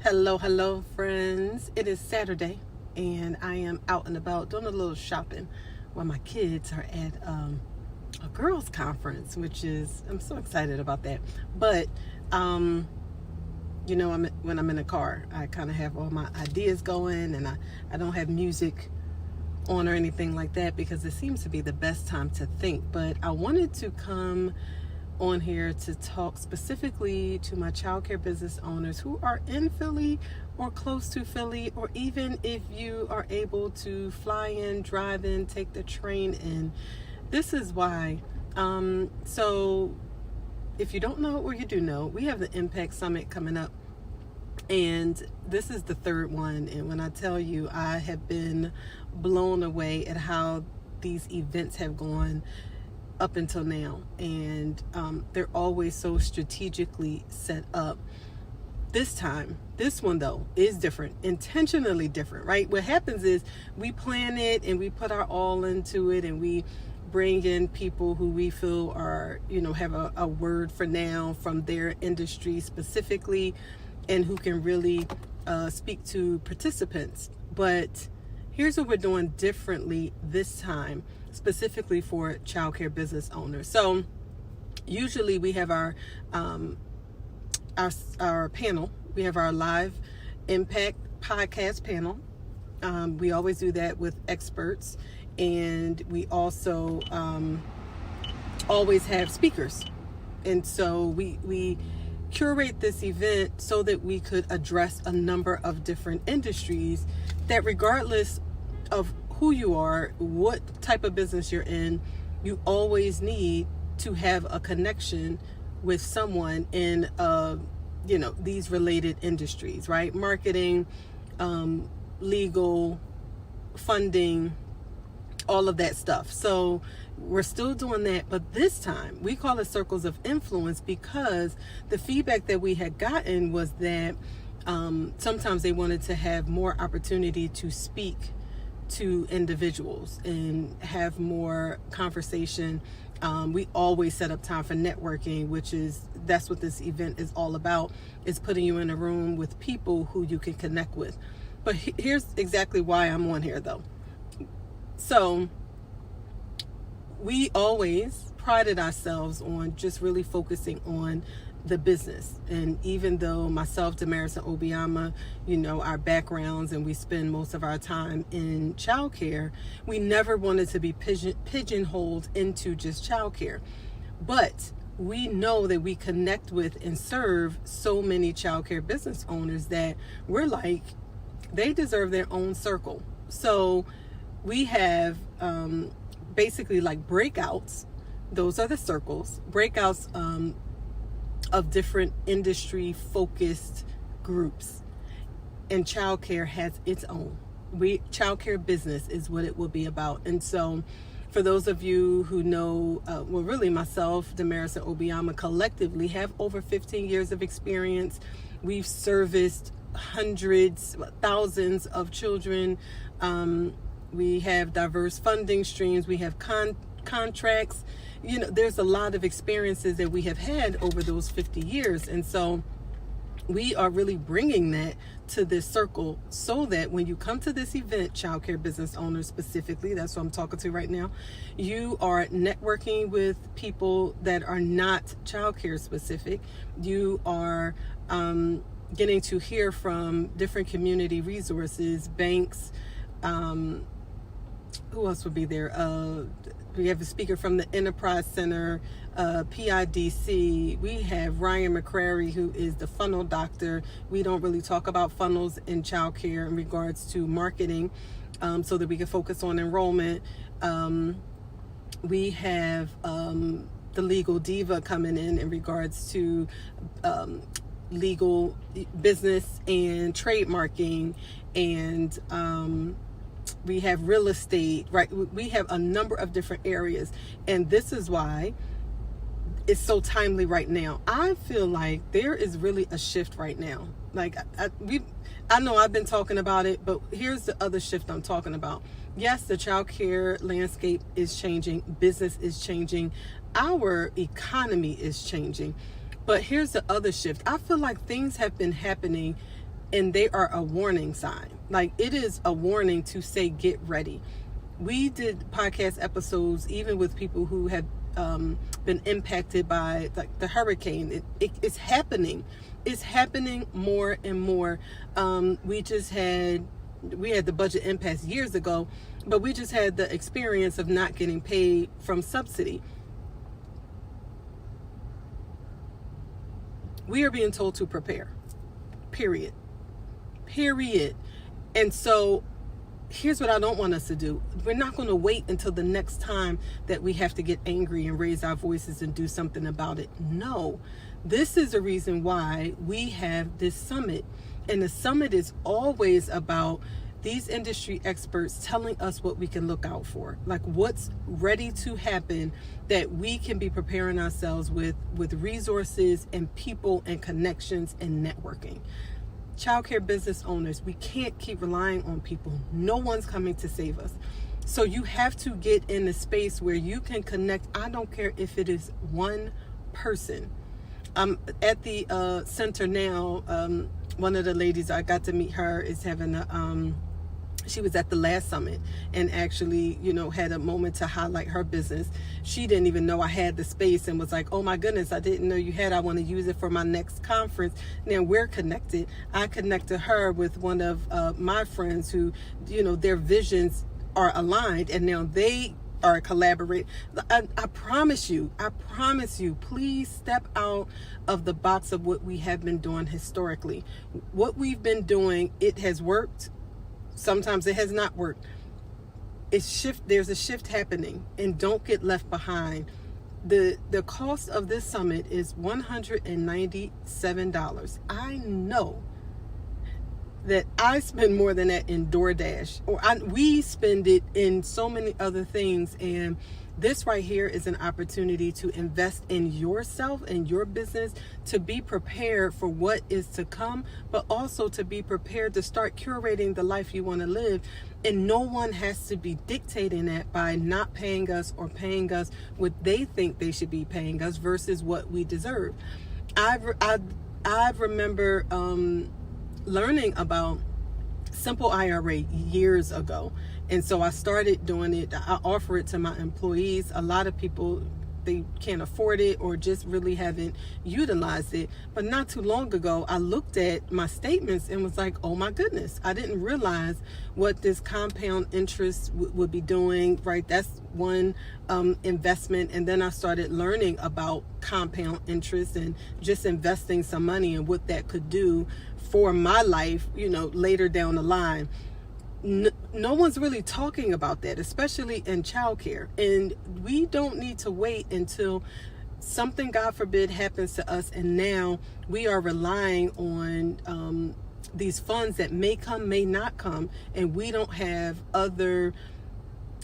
Hello, friends. It is Saturday, and I am out and about doing a little shopping while my kids are at a girls' conference, which I'm so excited about that. But, when I'm in the car, I kind of have all my ideas going, and I don't have music on or anything like that because it seems to be the best time to think. But I wanted to come on here to talk specifically to my childcare business owners who are in Philly or close to Philly, or even if you are able to fly in, drive in, take the train in. This is why. So if you don't know or you do know, we have the Impact Summit coming up, and this is the third one. And when I tell you, I have been blown away at how these events have gone up until now, and they're always so strategically set up. This one though is different, intentionally different, right? What happens is we plan it and we put our all into it, and we bring in people who we feel are, have a word for now from their industry specifically, and who can really speak to participants. But here's what we're doing differently this time, specifically for childcare business owners. So usually we have our panel. We have our live impact podcast panel. We always do that with experts, and we also always have speakers. And so we curate this event so that we could address a number of different industries that, regardless of who you are, what type of business you're in, you always need to have a connection with someone in these related industries, right? Marketing, legal, funding, all of that stuff. So we're still doing that, but this time we call it Circles of Influence, because the feedback that we had gotten was that sometimes they wanted to have more opportunity to speak to individuals and have more conversation. We always set up time for networking, that's what this event is all about, is putting you in a room with people who you can connect with. But here's exactly why I'm on here though. So we always prided ourselves on just really focusing on the business. And even though myself, Damaris, and Obiama, our backgrounds, and we spend most of our time in childcare, we never wanted to be pigeonholed into just childcare. But we know that we connect with and serve so many childcare business owners that we're like, they deserve their own circle. So we have basically like breakouts. Those are the circles. Breakouts of different industry focused groups, and childcare has its own. Childcare business is what it will be about. And so for those of you who know, really myself, Damaris, and Obiama collectively have over 15 years of experience. We've serviced hundreds, thousands of children. We have diverse funding streams. We have contracts. There's a lot of experiences that we have had over those 50 years. And so we are really bringing that to this circle, so that when you come to this event, childcare business owners specifically, that's what I'm talking to right now, you are networking with people that are not childcare specific. You are getting to hear from different community resources, banks. Who else would be there? We have a speaker from the Enterprise Center, PIDC. We have Ryan McCrary, who is the funnel doctor. We don't really talk about funnels in childcare in regards to marketing, so that we can focus on enrollment. We have the legal diva coming in regards to legal business and trademarking, and we have real estate, right? We have a number of different areas, and this is why it's so timely right now. I feel like there is really a shift right now. Like I know I've been talking about it, but here's the other shift I'm talking about. Yes, the childcare landscape is changing, business is changing, our economy is changing, but here's the other shift. I feel like things have been happening and they are a warning sign. Like, it is a warning to say, get ready. We did podcast episodes even with people who have been impacted by like the hurricane. It's happening. It's happening more and more. We had the budget impasse years ago, but we just had the experience of not getting paid from subsidy. We are being told to prepare. Period. And so here's what I don't want us to do. We're not going to wait until the next time that we have to get angry and raise our voices and do something about it. No, this is the reason why we have this summit. And the summit is always about these industry experts telling us what we can look out for, like what's ready to happen, that we can be preparing ourselves with resources and people and connections and networking. Childcare business owners, we can't keep relying on people. No one's coming to save us. So you have to get in a space where you can connect. I don't care if it is one person. At the center now, one of the ladies, I got to meet her, is having she was at the last summit and actually, had a moment to highlight her business. She didn't even know I had the space and was like, oh my goodness, I didn't know you had. I want to use it for my next conference. Now we're connected. I connected her with one of my friends who, their visions are aligned, and now they are collaborate. I promise you, please step out of the box of what we have been doing historically. What we've been doing, it has worked. Sometimes it has not worked. There's a shift happening, and don't get left behind. The cost of this summit is $197. I know that I spend more than that in DoorDash, we spend it in so many other things, and this right here is an opportunity to invest in yourself and your business, to be prepared for what is to come, but also to be prepared to start curating the life you want to live. And no one has to be dictating that by not paying us or paying us what they think they should be paying us versus what we deserve. I remember learning about Simple IRA years ago, and so I started doing it. I offer it to my employees. A lot of people, they can't afford it or just really haven't utilized it. But not too long ago, I looked at my statements and was like, oh my goodness, I didn't realize what this compound interest would be doing, right? That's one investment. And then I started learning about compound interest and just investing some money and what that could do for my life, later down the line. No one's really talking about that, especially in childcare. And we don't need to wait until something, God forbid, happens to us, and now we are relying on these funds that may come, may not come, and we don't have other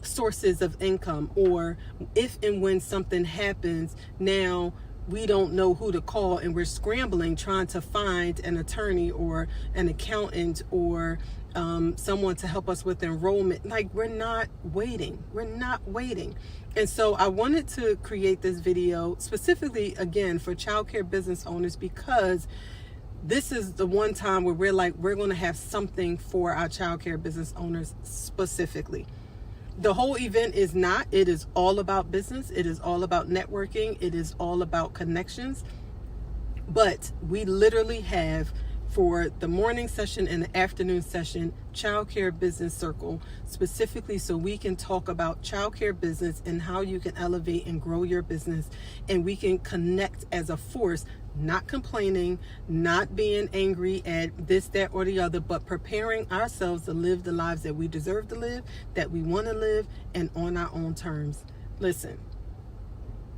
sources of income. Or if and when something happens, now we don't know who to call, and we're scrambling trying to find an attorney or an accountant or someone to help us with enrollment. Like, we're not waiting. And so I wanted to create this video specifically, again, for childcare business owners, because this is the one time where we're going to have something for our childcare business owners specifically. The whole event is not. It is all about business. It is all about networking. It is all about connections. But we literally have, for the morning session and the afternoon session, Childcare Business Circle, specifically so we can talk about childcare business and how you can elevate and grow your business, and we can connect as a force, not complaining, not being angry at this, that, or the other, but preparing ourselves to live the lives that we deserve to live, that we want to live, and on our own terms. Listen,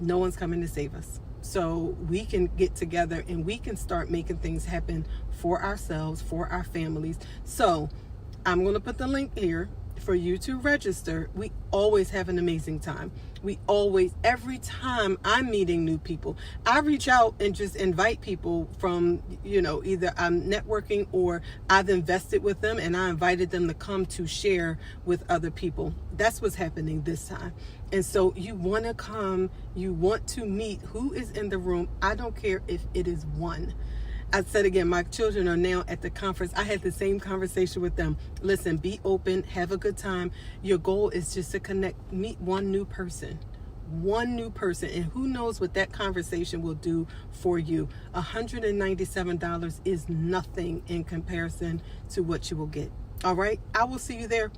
no one's coming to save us. So we can get together and we can start making things happen for ourselves, for our families. So I'm going to put the link here for you to register. We always have an amazing time. Every time I'm meeting new people, I reach out and just invite people from, either I'm networking or I've invested with them and I invited them to come to share with other people. That's what's happening this time. And so you want to come, you want to meet who is in the room. I don't care if it is one. I said again, my children are now at the conference. I had the same conversation with them. Listen, be open, have a good time. Your goal is just to connect, meet one new person, and who knows what that conversation will do for you. $197 is nothing in comparison to what you will get. All right, I will see you there.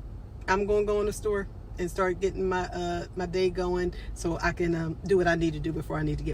I'm going to go in the store and start getting my day going so I can do what I need to do before I need to get